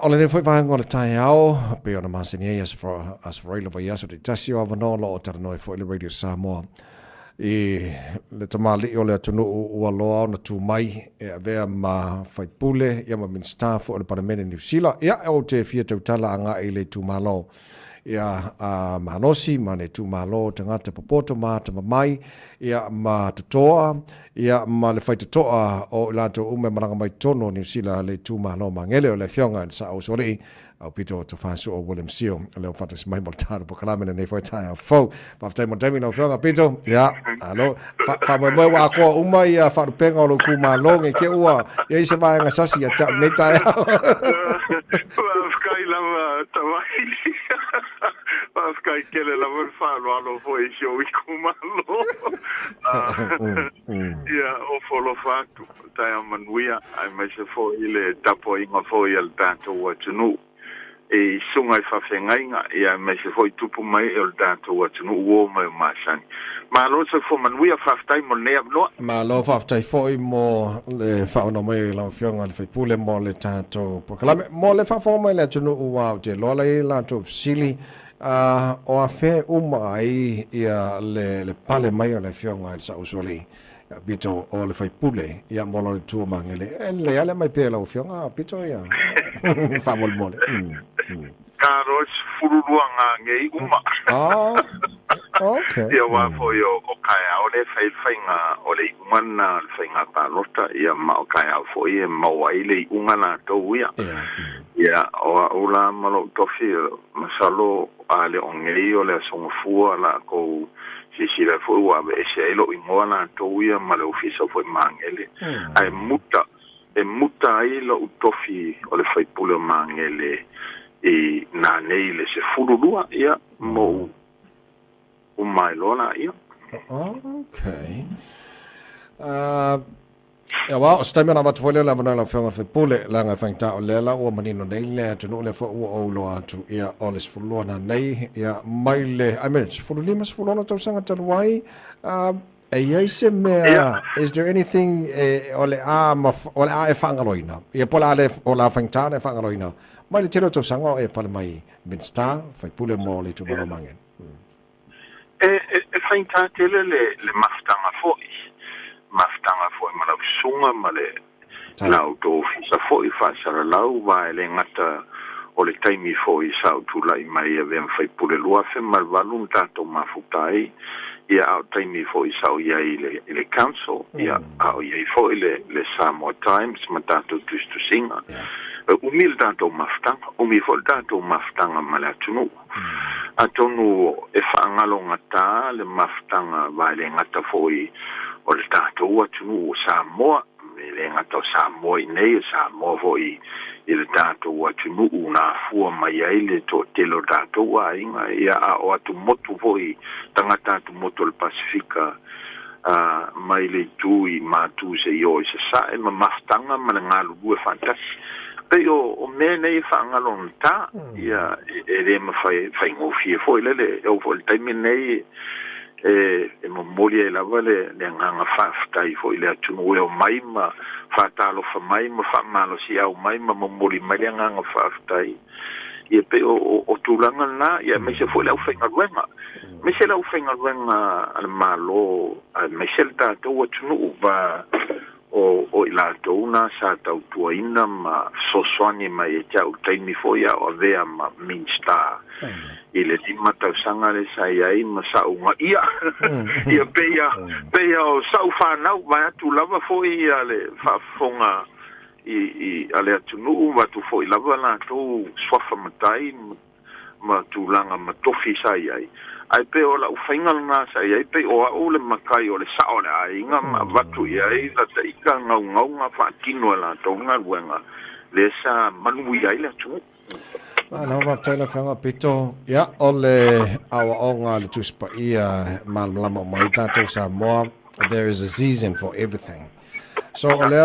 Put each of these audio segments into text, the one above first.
Ole ne foi vahango le tai ao, pe ona masini as for ilo vai aso de tasio avano lo o tarano foi le radio Samoa. Le tamali o le atunu ua loa na tu mai e avea ma fai pule ia ma min staff o le paramene Niu Sila ia o te fia tautala anga i le tu malo ia manosi ma ne tu malo tangata popoto ma te mai ia ma atoa ia ma le fai toa o lato ume maranga mai tono Niu Sila le tu malo Magele o le Afioga sa o sori Aupito to fasu o William Seal le fatas mai moltado po kalamena nei foi tai fo pa tai mo demi no Afioga Aupito ya alo fa mo wa ko uma ia fa penga o ku malo nge ke ua ia se vai nga sasi ya cha nei tai Sky lava tawai. Sky kele lava fa lo foi show i kumalo. Ya o follow fact tai manuia ai mai se foi ile tapo inga foi al tanto wa tunu. E sunga I whawhengainga ia me se foi tupu mai e o tātou atunu uo mai o māsani. Ma lo se fo manuia whawhtai mo nea noa. Ma lo whawhtai foi mo le whaona mai la Afioga le whaipule mo le tātou. Mo le whawhonga mai le atunu ua o te lola I lātou sili o a whē uma ai ia le pale mai o le Afioga i sa usoli. Bito o le whaipule ia molo le tua Magele. E le ale mai pēla o Afioga Bito ia. Whamol mole. Karos fururuanga ngei uma. Okay. Ia wafo yo o kaya o le whainga o le umana le whainga pārota ia ma o kaya o fo ia maua I le ungana tau ia. Ia o la malo tofi masalo a le o ngei o le soifua la ko si le fo ua be se ilo ingona tau ia ma le ofisa fo Mangele. Ai muta. E muta ai lo utofi o le whaipule o Magele I nā nei le se fururua ia mo umai lona ia. Okay. Ia wā, o staimi ana watu whole la vana la Afioga whaipule la ngai whaingta o lela ua manino nei le tunu le wha ua o loa atu ia o le sifurulua nā nei ia mai le, I mean, sifurulima sifurulona tausanga taluai, se mea, is there anything ole a e whangaloina? Ia pola ale o la whaingtana e whangaloina. Mai le tiro tau sanga e pale mai Minsta, whaipule mo le tumaro Mangen. E whaingtana tele le maftanga foi. Maftanga foi ma lau sunga ma le lau do fisa foi whaasara lau vai le ngata o le taimi foi sau tulai mai e vem whaipule lua fe malvalu tato mafutai. Ia au taimi fo I sau ia I le council, ia au ia I fo I le Samoa Times, ma tātou tustu singa. Umil tātou maftanga, umi fo tātou maftanga ma le atunu. Atonu e whaangalo ngata le maftanga vai le ngata fo I o le tātou atunu o Samoa, le ngata o Samoa I nei, Samoa fo I le tātou atunu una fua mai ai le to telo tātou a inga ia o atu motu foi tangata atu motu le Pasifika mai le tui mātu se io I se sae ma maftanga ma le ngalu bue fantasi pe o me nei whaangalo nta ia e le ma whai ngofie foi le o fo le taimi nei e mo moli e lava le nganga whaftai foi le atunu e o mai ma fatalo fa mai ma fa malo si au mai ma moli mai le nganga whaftai ia pe o tulanga na ia me se foi le whainga ruenga me se le whainga ruenga al malo me se le tātou atunu va o ila tona sa tautua ina ma soswani mai e tau taimi foi o vea ma minsta ile lima tausanga le sai ai ma saunga ia ia peia o sau whanau vai atu lava foi ia le whafonga I ale atunu watu foi lava la tau swafa matai ma tulanga ma tofi sai ai ai pe o la ufainga na sai ai pe o le makai o le sao le ai nga watu ia ai la te ika ngau nga fa kino la tonga wenga le sa manui ai la tu Ana wa taila fanga pito ya ole auauna le tuspa ia malama mai tatou Samoa there is a season for everything. So ole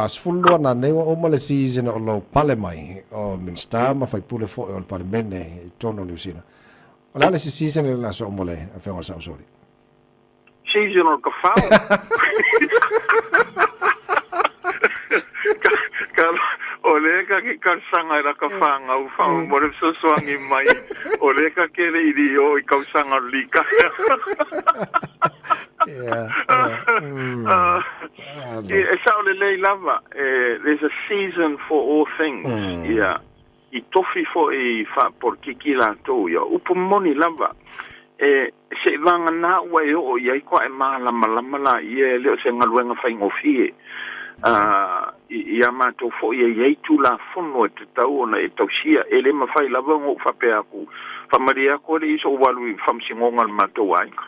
sfulua na nei o male season o lo pale mai o minsta ma fai pule fo o pale mene tono Niu Sila. Ole ale season le la so mole a fenga sa sori. Season o ka fa. Oleka ki kausanga ra ka whanga u whanga more so swangi mai. Oleka ke re iri o I kausanga lika. Esa ole lei lava. There's a season for all things. Yeah. I tofi fo I wha por kiki la tō ia. Upo moni lava. Se vanga na wai o ia ko e malama la ia leo se ngaluenga whai ngofie. Ia mātou fo ia iei tū la whono e te tau ona e tausia e le mawhai lava ngō whape aku whamaria kore iso walu I whamsingonga le mātou aika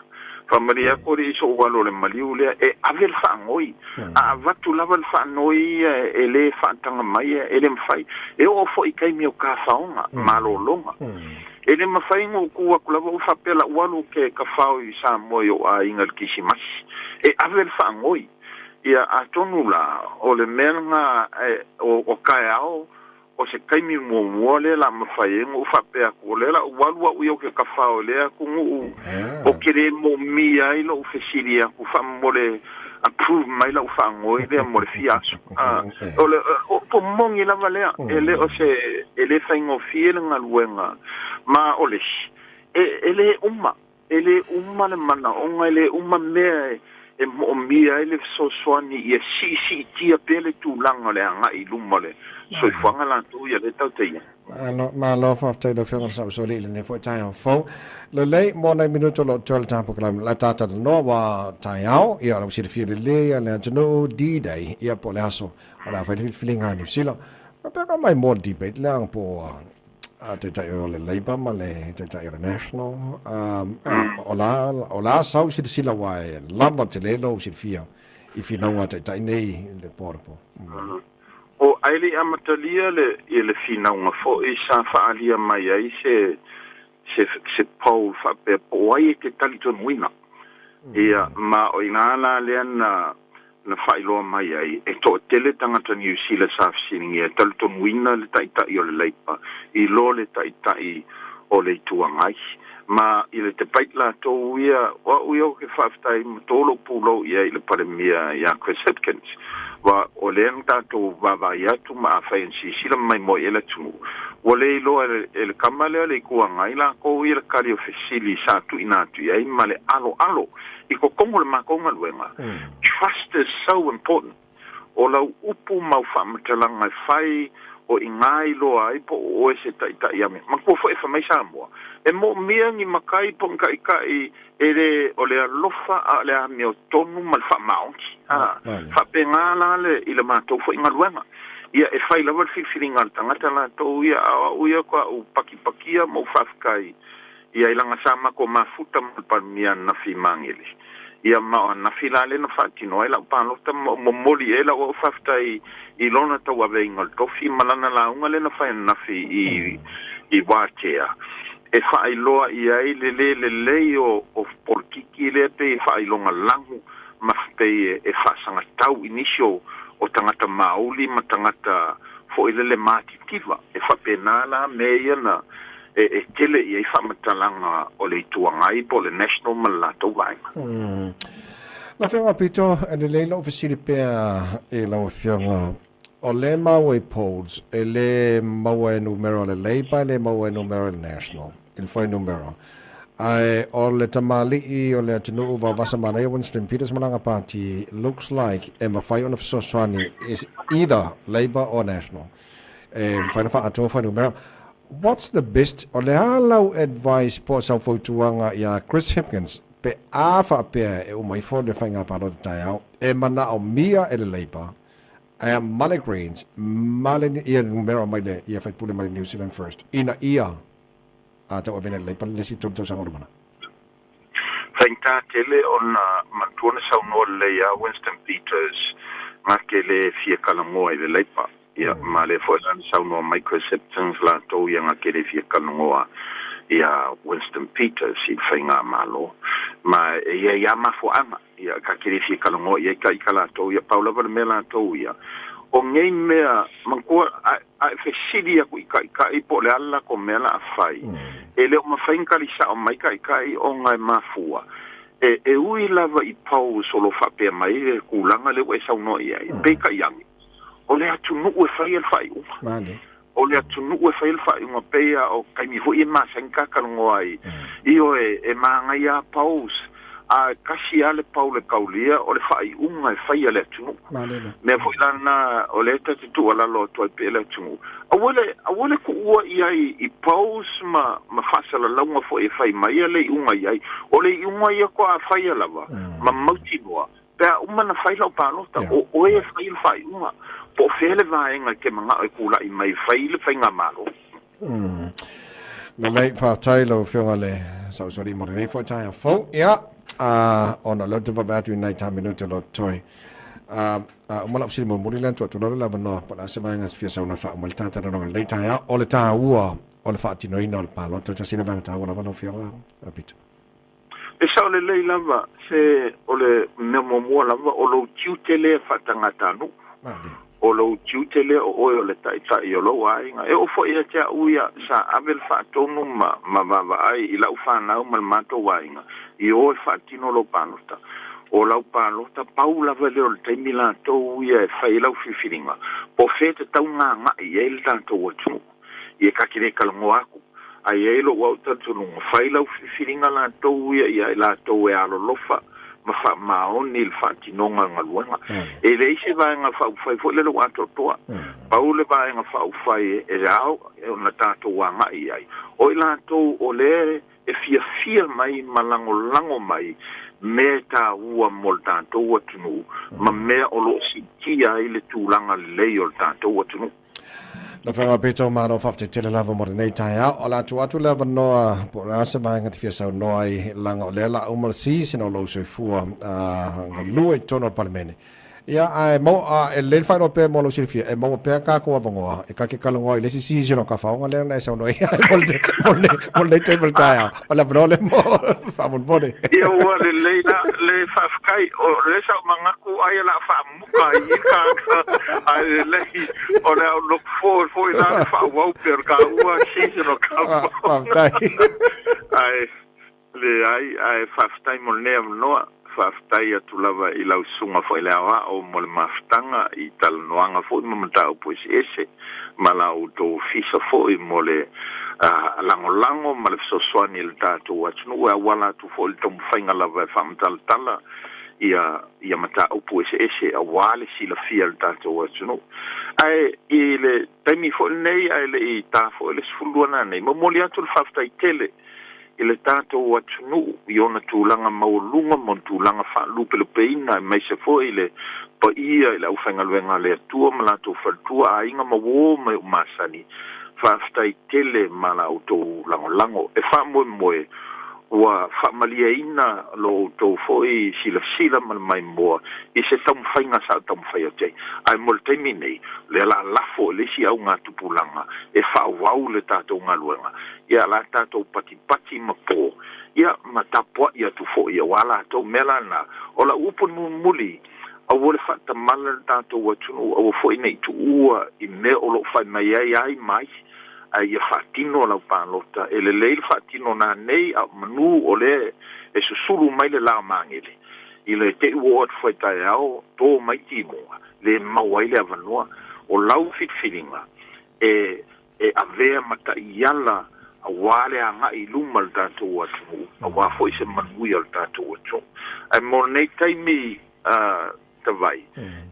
whamaria kore iso walu le maliu lea e awe le whaangoi a watu lava le whaanoi e le whaantanga mai e le mawhai e o fo I kaimi o ka whaonga malolonga e le mawhai ngō kua kulava o whapela walu ke ka whao I Samoa o a inga le kisimasi e awe le whaangoi ia atonu la o le menga o kaeao o se kaimi mua le la mawhaienga o whapea ko le la walua ui o ke kawhao lea kungu o kere mo mia ilo o whesiria ko whamore approve mai la o whangoi lea mo le fiaso o po mongi lava lea ele o se ele whaingo fiele ngaluenga ma o le ele uma le mana onga ele uma mea e mo mia ele so swani ia si tia pele tu langa le anga I luma le soifua la tu ia le tau te ia ma lo fa te lo fenga so le ne fo tai fo le le mo na minuto lo tol tampo klam la tata no wa tai au ia lo si fi le ia le no D-Day ia po le aso ala fa feeling Niu Sila pa ka mai more debate lang po te tai o le Labour ma le te tai o le National ola sau si sila wai lava te lelo si fia I finaunga te tai nei le porpo o aile amatalia le finaunga fo I sa faalia mai ai se pau fa pe poai ke talito nuina ia ma o inala le na whailoa mai ai e to tele tangata Niu Sila sa fsiningi e talito nuina le tai o le leipa I lo le tai o le tuangai ma I le te paitla tō uia wa uia o ke whaftai matolo pulo ia I le paremia ia Chris Hipkins wa o le tatou vavai atu ma awhai Niu Sila mai mo e le tunu o le ilo e le kamalea le kuangai la ko ia le kari o fesili sa tu ina atu ia ma le alo I ko kongo le makonga luenga trust is so important o lau upu mau whamatalanga whai o ingai loa ai po o e se tai ame ma ko fo e whamai Samoa e mo miangi makai po kai e le o le alofa a le ame o tonu ma le whamaonki whapenga la le I le mātou fo inga luenga ia e whai lawar whiwhiringa tangata la tō ia awa uia kwa u pakipakia mo whafkai ia ilanga sama ko mafuta malpamia na fi Mangele ia ma na fila le na fatino ela palota mo moli ela o whaftai I lona tau ave ingal tofi malana la unga le na whai na fi I watea e whai loa ia le o porkiki le pe whai longa langu mafte e whasanga tau inisio o tangata mauli ma tangata fo le mati tiva e whapena la meia na e tele ia I whamatalanga o le tuangai po le national malato vainga. Na whenga Aupito e le leila o fesiri pea e lau Afioga o le maua polls e le maua numero le Labour le maua numero le National il foi numero ai o le tamali o le atunu va vasamana e Winston Peters malanga party looks like e mawhai ona fesoswani is either Labour or National whaina wha atoa foi numero. What's the best o le halau advice po sa fautuanga ia Chris Hipkins pe afa pe e umai fo le whainga paro te tai au e mana o mia e le Labour e male Greens male ia numero mai le ia whai pule mai New Zealand First ina ia a tau avena le Labour le si tau sa ngorumana Whainta tele ona mantuana sauno le ia Winston Peters ngake le fia kalangoa I le Labour ia ma le fo lan sauno microceptions la to ia ngake fia kalongoa ia Winston Peters I whainga malo ma ia mafo anga ia ka kere fia kalongoa ia ka ikala to ia paula va mela to ia o ngei mea mankua a fesidia ku ika po le ala ko mela afai ele o mawhainga li sa o mai ka o ngai mafua e ui lava I pau solo whapea mai e kulanga le we sauno ia pe ka yangi o le atunu e fai el fai uma Mane. o le atunu e fai el fai uma pea o kai mi hui ma sanka kalongo ai io e manga ia paus a kasi ale paule kaulia o le fai unga e fai ale atunu me foi lana o le tatu tu ala lo to pe le atunu awole ku ua ia I paus ma fasala launga fo e fai mai ale unga ia o le unga ia ko a fai ala ma mauti noa pea umana fai lau palota o e fai unga po fele vaenga ke manga e kula I mai fai le fai ngamaro na lei pa tailo Afioga le sa usori mo nei fo tai fo ia ona lo te vavatu nei ta minuto lo toi umala fsi mo murilan tu lo la no pa se vai ngas fia sa una fa mo tata no lei tai o le ta ua o le fa tino ina o palo to ta sina vanta ona va no Afioga Aupito e sa le lei lava se o le memo mo lava o lo tiutele fa tangata no o lo tiutele o le tai o lo ainga e o fo ia tia uia sa avel fa tonu ma ai I lau fa na mal mato wainga I o fa tino lo panota o lau panota paula vele o te mila to uia fa I lau fifiringa po fete tau nga I el tanto watu I ka kire kalongo aku ai e lo wa tanto no fa I lau fifiringa la to uia I la to e alo lofa ma fa ma on il fatti non nga luanga e lei se va nga fa fai fo le lo atoa paule va nga fa fai e rao e una tato wanga ai o la to o le e fia mai malango mai meta ua molta to watunu ma me o lo si kia ile tulanga le o tanto watunu na whanga peto mano whafte tele lava mo nei tai o la tu lava noa po rasa mai ngati fia sau noa I langa o lela umal si sino lo soifua lua I tono parmene ia ai mo e le fai no pe mo lo silfia e mo pe ka ko avongoa e ka ke kalongo I le si sino ka faunga le na sau no ia mo le table tai o la brole mo fa mon bone ia wa le fa kai o le sa mangaku ai la fa muka I ka ai le o le look for la fa wa per ka ua sino ka ai fa tai mo le no faftai atu lava I lau sunga fo I leawa o mo le maftanga I talanoanga fo I mamatau pois ese ma lau to fisa fo I mo le lango ma le sosoani le tātou atunu ua wala tu fo le tomu whainga lava e whamtaltala ia matau pois ese a wale sila fia le tātou atunu ai I le taimi fo nei ai le I tā fo le sfuluana nei ma moli atu le faftai tele I le tātou atunu I ona tūlanga maulunga mon tūlanga whaalupe le peina mai se fo I le pa ia I le au whaingaluenga le atua ma la tō whaltua a inga mawo mai o masani whaaftai tele ma la o tō lango e whaamoe ua whaamalia ina lo tō fo I sila ma mai moa I se tamu whainga sa tamu whai o tei ai mo le teimi nei le la lafo le si au ngā tupulanga e whaawau le tātou ngā luenga ia la tātou pati ma pō ia matapua ia tu fo ia wala tō mela na o la upon muli a wole whata mala le tātou atunu a fo I nei tu ua I me o lo whai mai ai mai ai ia whaatino lau pālota e le leil whaatino nā nei a manu o le e susuru mai le la Mangele I le te ua atu whaitai ao tō mai timoa le mawai le avanua o lau fitfiringa e avea mata iala a wale a ngai luma le tātou atu a wafo I se manui al tātou atu ai mo nei taimi tawai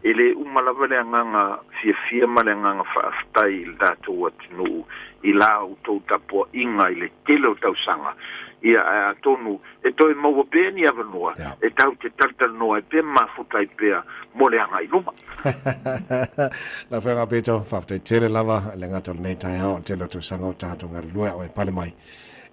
e le umalava le anganga fia ma le anganga whaaftai le tātou atu I la o tau tapua inga I le tele o tau sanga ia a tonu e toi maua pēr ni avanua e tau te tartar noa e pēr mafutai pēr mo le anga I luma la whenga peto whaftai tele lava le ngata nei tai au tele o tau sanga o tātou ngari lua o e pale mai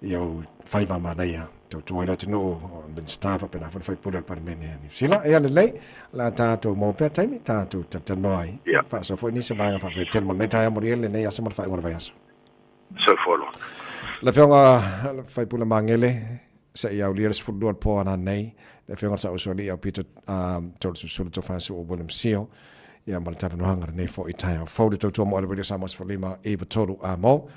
I au whaiva manaia tau tuaila tino o ben staff apena whai pura pare mene Niu Sila e ane lei la tātou mō pēr taimi tātou tatanoi whaso fo nisa vanga whawhai tele mo nei tai au moriele nei asa mo whai wana vai aso so follow la Afioga fai pula Magele sa ia ulia se fudua po ana nei la Afioga sa usoli Aupito tol susulu to fansu o bolem sio ia maltana no hanga nei fo I tai fo de to mo le radio Samoa 5 e total amo